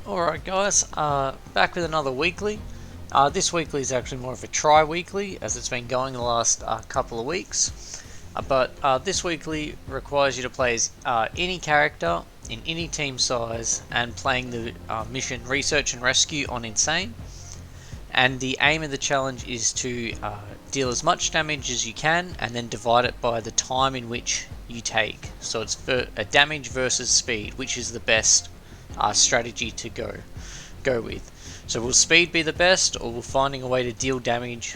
Alright guys, back with another weekly. This weekly is actually more of a tri-weekly as it's been going the last couple of weeks. But this weekly requires you to play as any character in any team size and playing the mission Research and Rescue on Insane. And the aim of the challenge is to deal as much damage as you can and then divide it by the time in which you take. So it's a damage versus speed, which is the best strategy to go with. So will speed be the best, or will finding a way to deal damage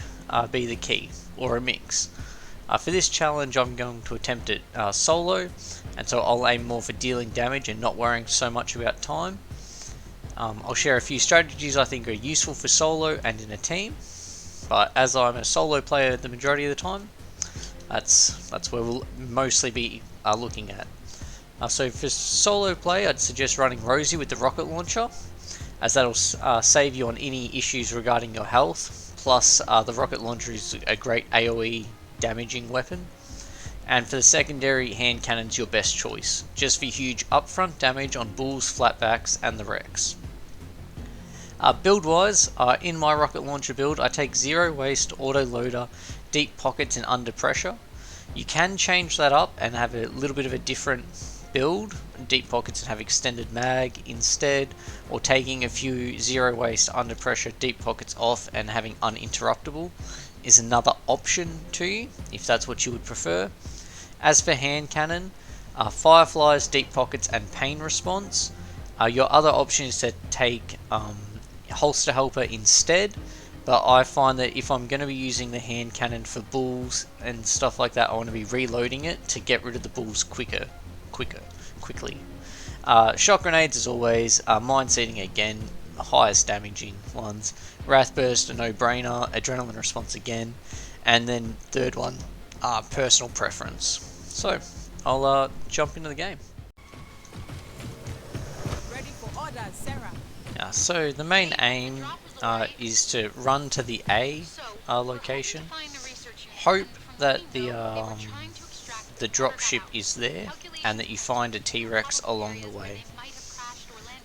be the key, or a mix? For this challenge I'm going to attempt it solo, and so I'll aim more for dealing damage and not worrying so much about time. I'll share a few strategies I think are useful for solo and in a team, but as I'm a solo player the majority of the time, that's where we'll mostly be looking at. So for solo play, I'd suggest running Rosie with the rocket launcher, as that'll save you on any issues regarding your health. Plus, the rocket launcher is a great AoE damaging weapon. And for the secondary, hand cannon's your best choice, just for huge upfront damage on bulls, flatbacks, and the Rex. Build-wise, in my rocket launcher build, I take zero waste, auto loader, deep pockets, and under pressure. You can change that up and have a little bit of a different build, deep pockets and have extended mag instead, or taking a few zero waste, under pressure, deep pockets off and having uninterruptible is another option to you if that's what you would prefer. As for hand cannon, fireflies, deep pockets and pain response. Your other option is to take holster helper instead, but I find that if I'm going to be using the hand cannon for bulls and stuff like that, I want to be reloading it to get rid of the bulls quickly. Shock grenades as always, mind seeding again, the highest damaging ones, wrath burst a no-brainer, adrenaline response again, and then third one, personal preference. So I'll jump into the game. Ready for orders, Sarah. So the main aim is to run to the A location, hope that the dropship is there and that you find a T-Rex along the way.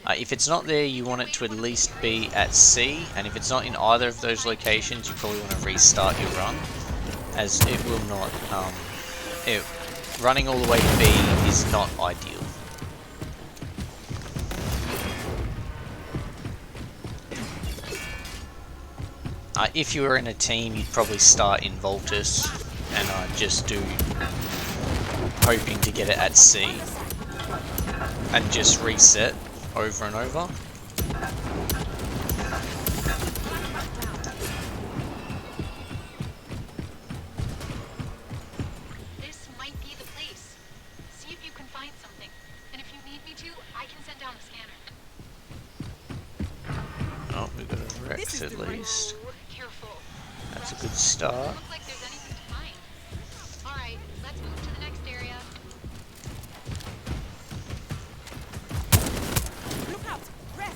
If it's not there, you want it to at least be at C, and if it's not in either of those locations, you probably want to restart your run, as it will not, running all the way to B is not ideal. If you were in a team, you'd probably start in Voltus and just do hoping to get it at C and just reset over and over. This might be the place. See if you can find something. And if you need me to, I can send down the scanner. Oh, we've got a Rex at least. Careful. That's a good start. Doesn't look like there's anything to find. Alright, let's move to the next area. Look out, Rex.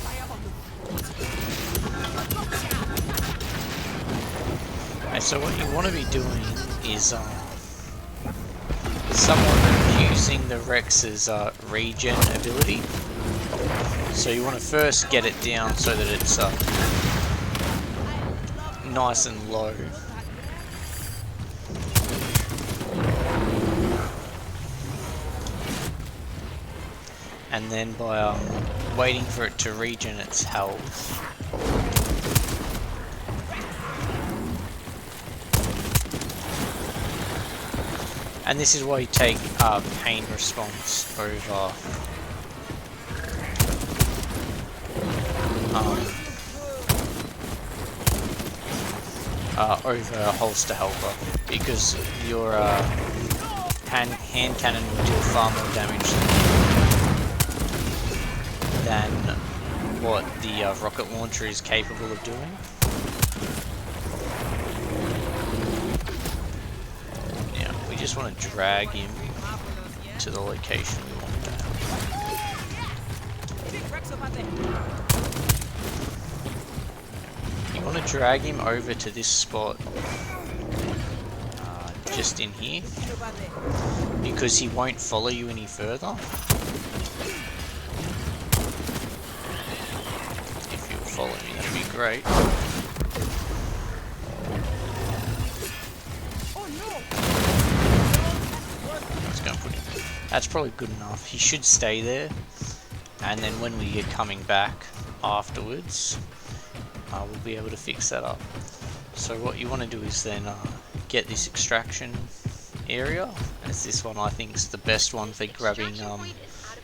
Fire on Okay, so what you want to be doing is somewhat using the Rex's regen ability. So you want to first get it down so that it's nice and low. And then by waiting for it to regen its health, and this is why you take pain response over over a holster helper, because your hand cannon will deal far more damage than what the rocket launcher is capable of doing. Yeah, we just want to drag him to the location we want to. You want to drag him over to this spot, just in here, because he won't follow you any further. great. Oh no! Let's go and put him. That's probably good enough. He should stay there, and then when we are coming back afterwards, we'll be able to fix that up. So what you want to do is then get this extraction area, as this one I think is the best one for grabbing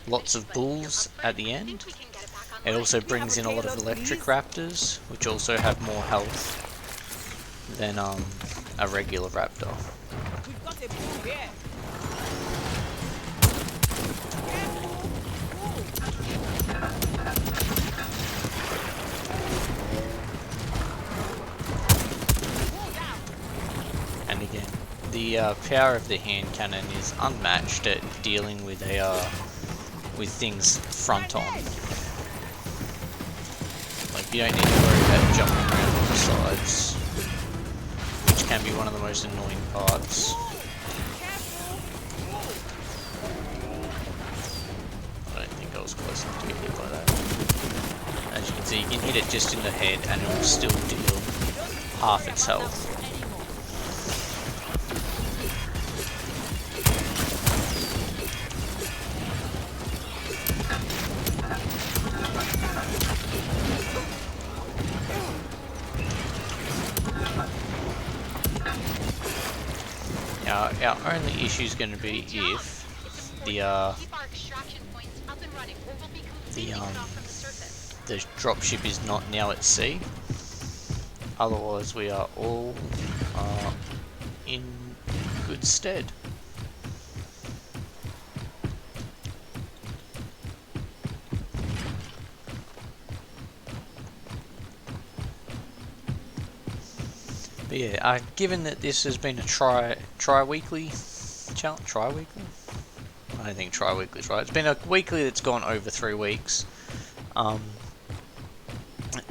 lots of bulls at the end. It also brings in a lot of electric raptors, which also have more health than a regular raptor. We've got a bull here. And again, the power of the hand cannon is unmatched at dealing with with things front on. Like, you don't need to worry about jumping around on the sides, which can be one of the most annoying parts. I don't think I was close enough to get hit by that. As you can see, you can hit it just in the head and it will still deal half its health. Our only issue is going to be if the dropship is not now at sea. Otherwise, we are all in good stead. But yeah, given that this has been a tri-weekly challenge, tri-weekly? I don't think tri-weekly is right. It's been a weekly that's gone over 3 weeks.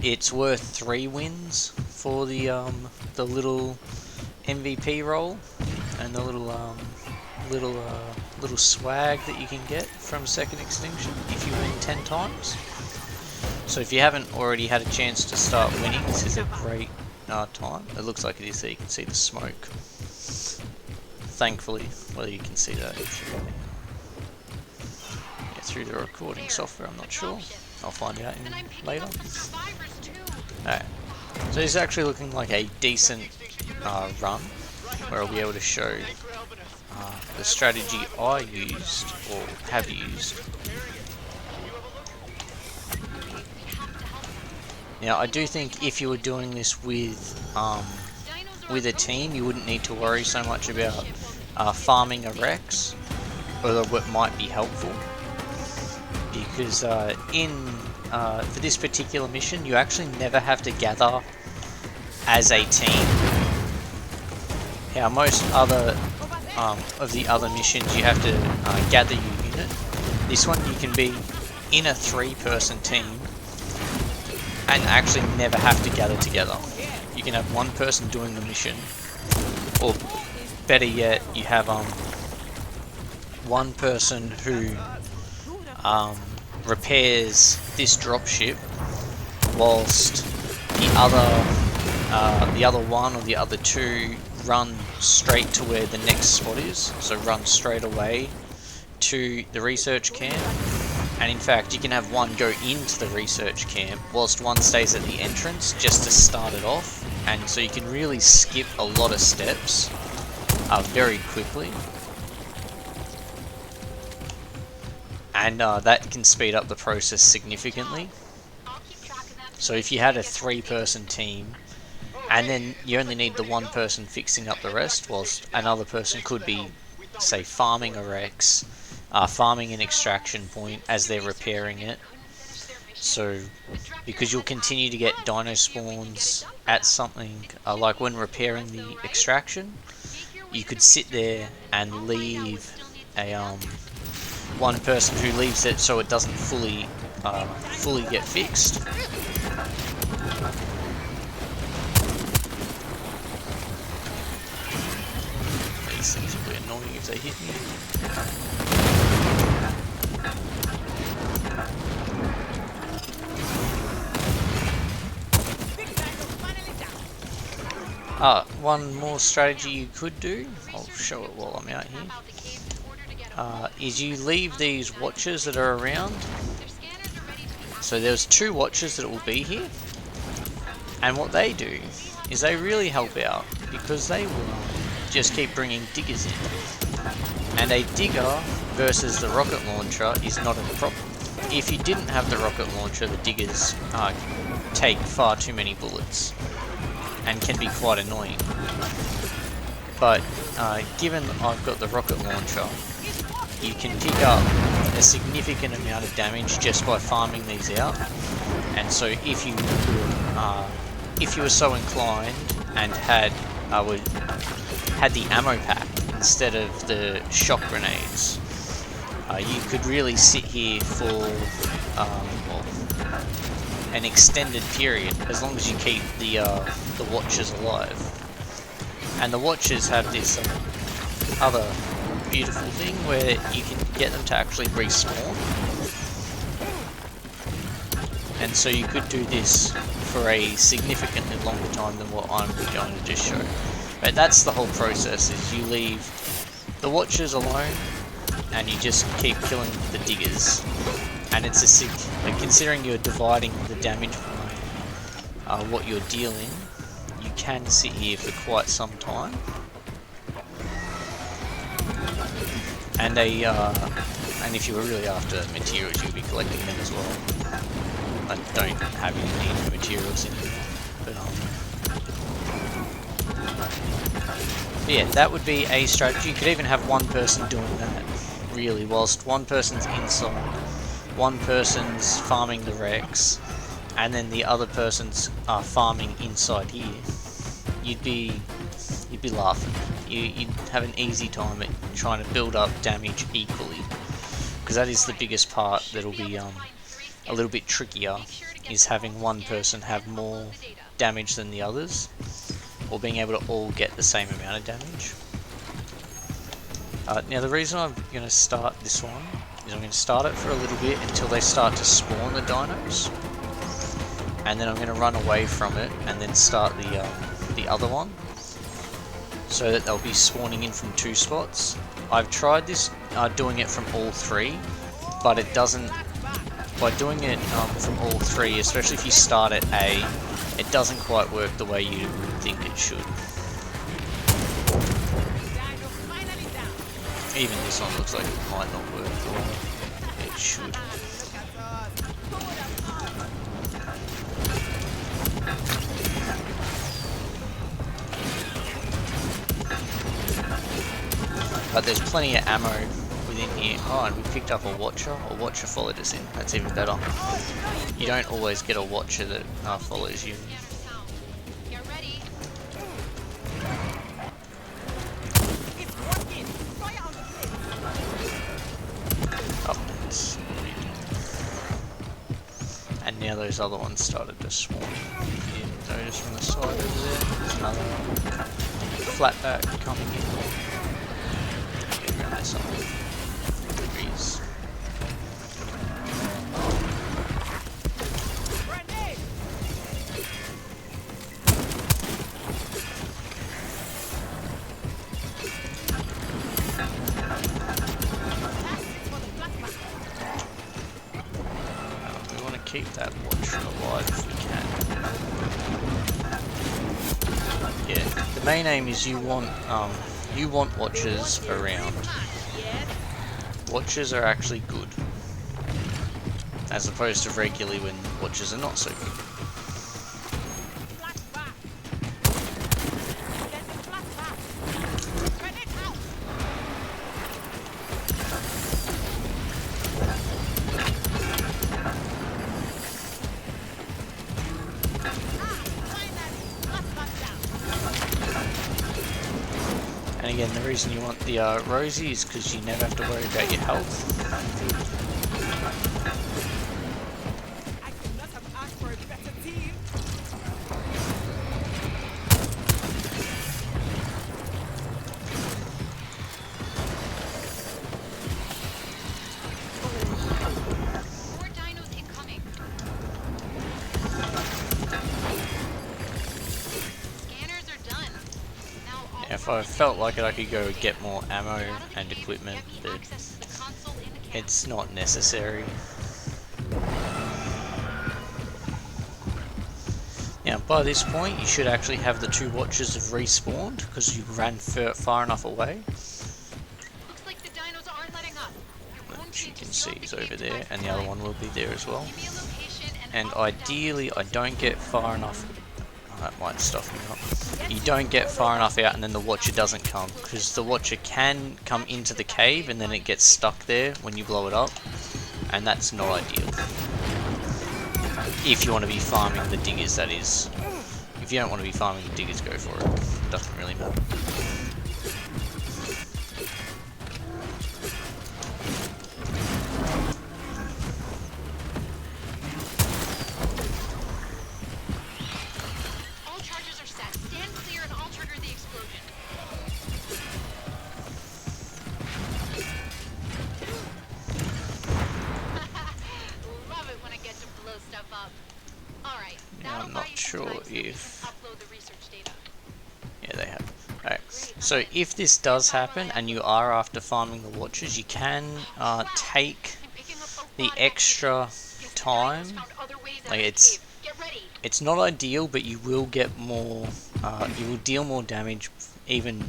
It's worth 3 wins for the little MVP role and the little swag that you can get from second Extinction if you win 10 times. So if you haven't already had a chance to start winning, this is a great time. It looks like it is, so you can see the smoke. Thankfully, whether you can see that through the recording software, I'm not sure. I'll find out later. Alright, so this is actually looking like a decent run, where I'll be able to show the strategy I used, or have used. Now, I do think if you were doing this with a team, you wouldn't need to worry so much about farming a Rex, although it might be helpful, because for this particular mission, you actually never have to gather as a team. Yeah, most other of the other missions, you have to gather your unit. This one, you can be in a 3-person team and actually never have to gather together. You can have one person doing the mission, or better yet, you have one person who repairs this dropship, whilst the other one or the other 2 run straight to where the next spot is. So run straight away to the research camp. And in fact, you can have one go into the research camp whilst one stays at the entrance just to start it off. And so you can really skip a lot of steps very quickly. And that can speed up the process significantly. So if you had a 3-person team, and then you only need the 1 person fixing up the rest, whilst another person could be, say, farming a Rex, farming an extraction point as they're repairing it. So, because you'll continue to get dino spawns at something, like when repairing the extraction, you could sit there and leave a, 1 person who leaves it so it doesn't fully get fixed. These things will be annoying if they hit me. One more strategy you could do, I'll show it while I'm out here, Map out the caves in order to get home. is you leave these watches that are around. Their scanners are ready to be So there's 2 watches that will be here, and what they do is they really help out because they will just keep bringing diggers in, and a digger versus the rocket launcher is not a problem. If you didn't have the rocket launcher, the diggers take far too many bullets and can be quite annoying. But given I've got the rocket launcher, you can pick up a significant amount of damage just by farming these out. And so if you were so inclined and had the ammo pack instead of the shock grenades, you could really sit here for an extended period as long as you keep the watchers alive. And the watchers have this other beautiful thing where you can get them to actually respawn. And so you could do this for a significantly longer time than what I'm going to just show. But that's the whole process, is you leave the watchers alone and you just keep killing the diggers. And it's considering you're dividing the damage by what you're dealing, you can sit here for quite some time. And if you were really after materials, you'd be collecting them as well. I don't have any need for materials in here, but yeah, that would be a strategy. You could even have one person doing that, really, whilst one person's inside, one person's farming the wrecks, and then the other person's farming inside here. You'd be laughing. You'd have an easy time at trying to build up damage equally, because that is the biggest part that'll be a little bit trickier, is having one person have more damage than the others, or being able to all get the same amount of damage. Now the reason I'm going to start this one is I'm going to start it for a little bit until they start to spawn the dinos, and then I'm going to run away from it and then start the other one, so that they'll be spawning in from 2 spots. I've tried this doing it from all 3, but it doesn't. By doing it from all 3, especially if you start at A, it doesn't quite work the way you would think it should. Even this one looks like it might not work the way it should. But there's plenty of ammo within here. Oh, and we picked up a watcher. A watcher followed us in. That's even better. You don't always get a watcher that follows you. Get ready. Oh, nice. And now those other ones started to spawn. If you didn't notice from the side over there, there's another flatback coming in. Get around this one. Trees. We want to keep that watcher alive if we can. Yeah, the main aim is you want watchers around. Watchers are actually good, as opposed to regularly when watchers are not so good. And again, the reason you want the Rosie is because you never have to worry about your health. I could not have asked for a better team. More dinos incoming. Scanners are done. If I felt like it, I could go get more ammo and equipment, but it's not necessary. Now, by this point, you should actually have the 2 watches have respawned because you ran far enough away. Looks like the dinos aren't letting up. Which you can see is over there, and the other one will be there as well. Give me a location And I'll head down. ideally, I don't get far enough. Oh, that might stop me up. You don't get far enough out, and then the watcher doesn't come, because the watcher can come into the cave, and then it gets stuck there when you blow it up, and that's not ideal. If you want to be farming the diggers, that is. If you don't want to be farming the diggers, go for it. It doesn't really matter. All charges are set. Stand clear and I'll trigger the explosion. Love it when I get to blow stuff up. Alright, Now, that'll I'm buy not you some sure time so you can if... upload the research data. Yeah, they have. Alright, so if this does happen and you are after farming the watches, you can take I'm picking up both the body extra activity. time. Found other ways out Like of the it's cave. Get ready. it's not ideal, but you will get more. You will deal more damage, even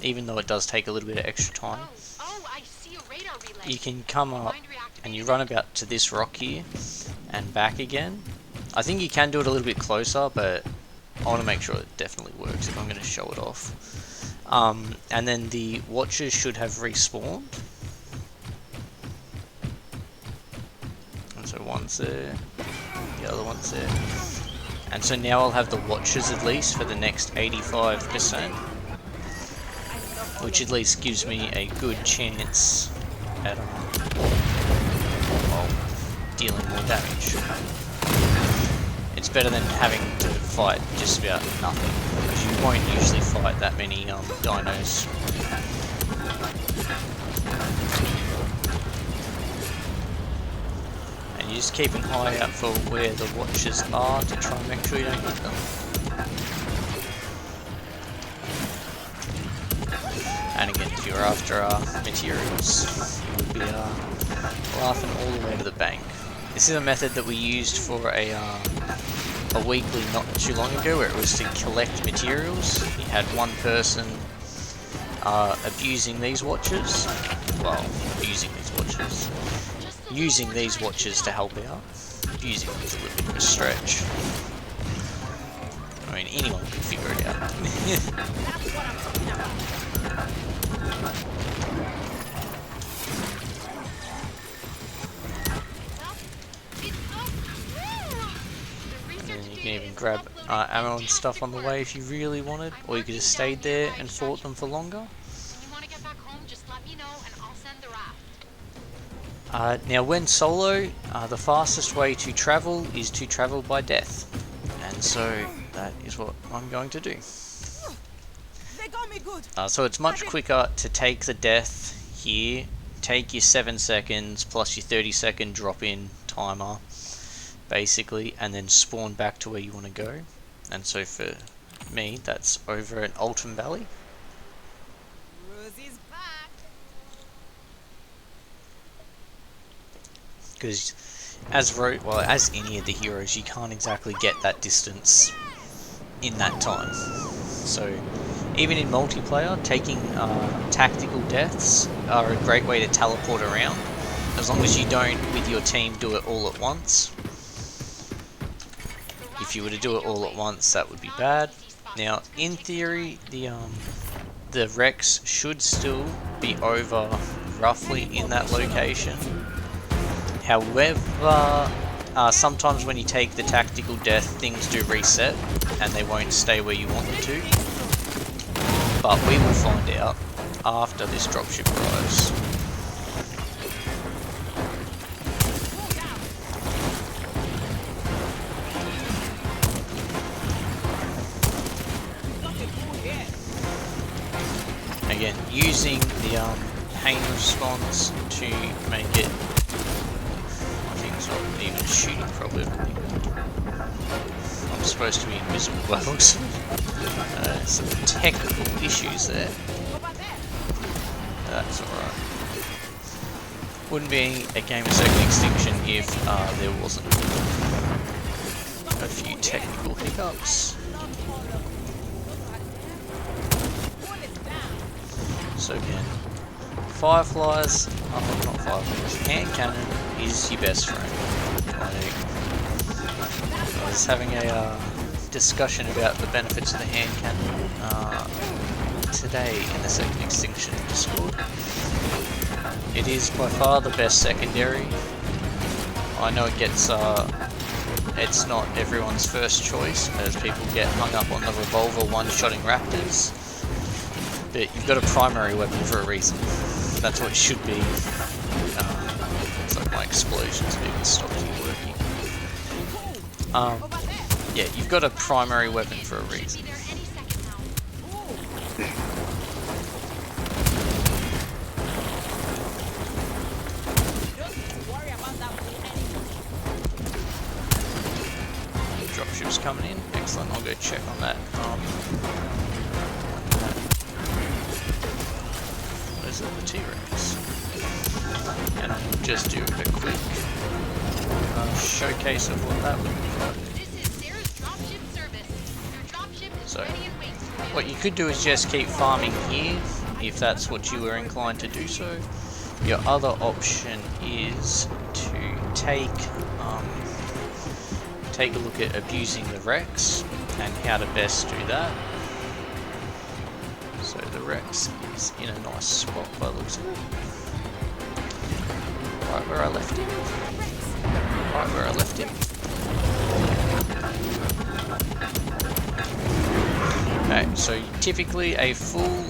though it does take a little bit of extra time. Oh, I see a radar relay. You can come up Mind and you reactivated? run about to this rock here and back again. I think you can do it a little bit closer, but I want to make sure it definitely works if I'm going to show it off. And then the watchers should have respawned. And so one's there, the other one's there. And so now I'll have the watchers at least for the next 85%, which at least gives me a good chance at well, dealing more damage. It's better than having to fight just about nothing, because you won't usually fight that many dinos. And you just keep an eye out for where the watchers are to try and make sure you don't hit them. And again, if you're after materials, you would be laughing all the way to the bank. This is a method that we used for a weekly not too long ago, where it was to collect materials. You had one person abusing these watches. Well, abusing these watches. Using these watches to help out. Abusing is a little bit of a stretch. I mean, anyone can figure it out. That's what I'm talking about. And then you can even grab ammo and stuff on the way if you really wanted, or you could have stayed there and fought them for longer. When you want to get back home, just let me know and I'll send the raft. Now when solo, the fastest way to travel is to travel by death. And so that is what I'm going to do. They got me good. So it's much quicker to take the death here, take your 7 seconds plus your 30-second drop-in timer, basically, and then spawn back to where you want to go. And so for me, that's over at Ultim Valley. Rosie's back. Because as any of the heroes, you can't exactly get that distance in that time. So even in multiplayer, taking tactical deaths are a great way to teleport around, as long as you don't, with your team, do it all at once. If you were to do it all at once, that would be bad. Now, in theory, the wrecks should still be over roughly in that location. However, sometimes when you take the tactical death, things do reset and they won't stay where you want them to. But we will find out after this dropship arrives. Nothing cool here. Again, using the pain response to make it... I think it's not even shooting properly. I'm supposed to be invisible by the looks of it. some technical issues there. Over there. That's alright. Wouldn't be a game of second Extinction if there wasn't a few technical hiccups. So again, Fireflies, oh not Fireflies, hand cannon is your best friend. Like, I was having a discussion about the benefits of the hand cannon today in the second Extinction Discord. It is by far the best secondary. I know it gets, it's not everyone's first choice, as people get hung up on the revolver one-shotting raptors. But you've got a primary weapon for a reason. That's what it should be. It's like my explosions even stopped working. Yeah, you've got a primary weapon for a reason. Dropships coming in. Excellent. I'll go check on that. What is it? The T-Rex. And I'll just do a quick showcase of what that would look like. So, what you could do is just keep farming here, if that's what you were inclined to do so. Your other option is to take a look at abusing the Rex and how to best do that. So the Rex is in a nice spot by the looks of it. Right where I left him. Right where I left him. Okay, so typically a full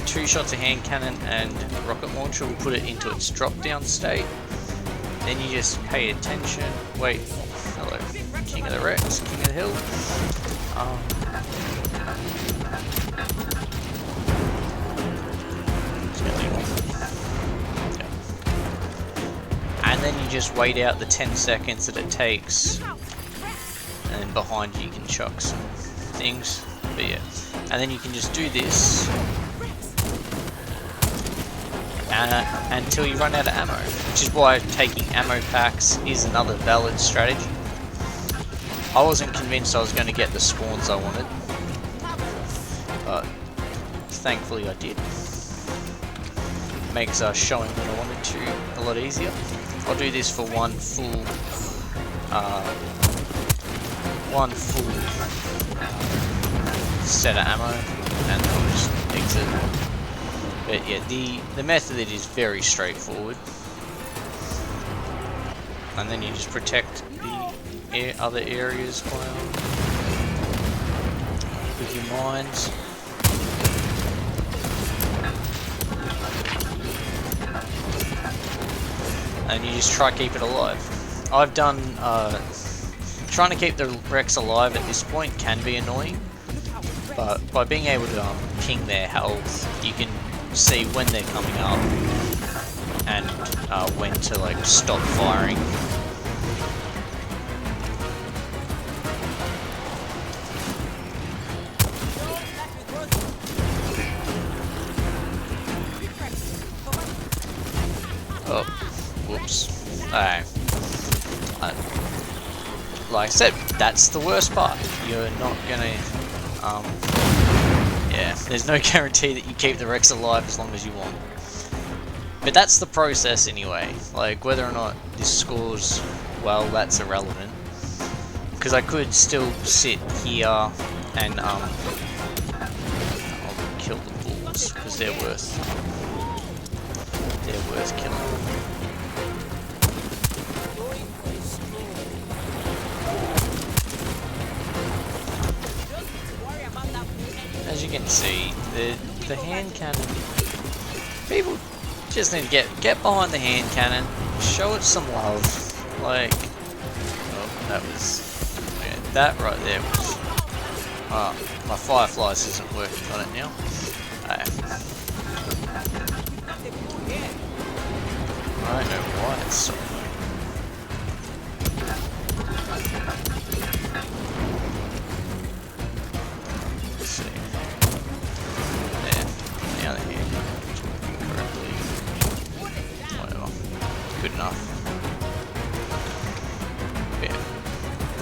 2 shots of hand cannon and rocket launcher will put it into its drop down state. Then you just pay attention. Wait, hello, King of the Rex, King of the Hill. And then you just wait out the 10 seconds that it takes, and then behind you can chuck some things. But yeah, and then you can just do this until you run out of ammo, which is why taking ammo packs is another valid strategy. I wasn't convinced I was going to get the spawns I wanted, but thankfully I did. Makes showing what I wanted to a lot easier. I'll do this for one full set of ammo, and then I'll just exit. But yeah, the method is very straightforward, and then you just protect the other areas with your mines. And you just try to keep it alive. I've done trying to keep the Rex alive at this point can be annoying, but by being able to ping their health, you can see when they're coming up and when to like stop firing. Oh, whoops. Alright. Like I said, that's the worst part. You're not gonna, yeah, there's no guarantee that you keep the Rex alive as long as you want. But that's the process anyway. Like, whether or not this scores well, that's irrelevant. Because I could still sit here and, I'll kill the bulls, because they're worth killing. As you can see, the hand cannon, people just need to get behind the hand cannon, show it some love. Like, oh, that was, yeah, that right there was, my Fireflies isn't working on it now. I don't know why it's so. Let's see.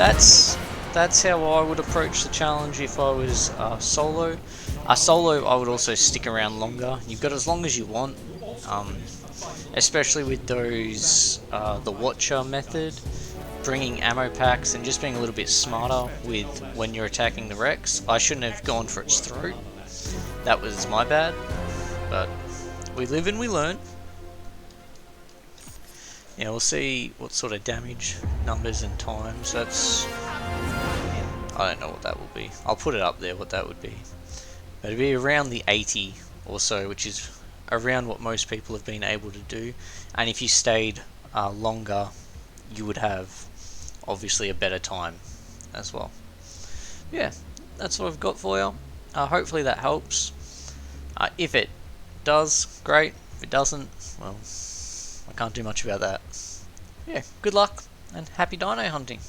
that's how I would approach the challenge if I was solo. Solo, I would also stick around longer. You've got as long as you want, especially with those the Watcher method, bringing ammo packs and just being a little bit smarter with when you're attacking the Rex. I shouldn't have gone for its throat. That was my bad, but we live and we learn. Yeah, we'll see what sort of damage numbers and times. I don't know what that will be. I'll put it up there what that would be. But it'd be around the 80 or so, which is around what most people have been able to do. And if you stayed longer, you would have obviously a better time as well. Yeah, that's what I've got for you. Hopefully that helps. If it does, great. If it doesn't, well, I can't do much about that. Yeah, good luck and happy dino hunting.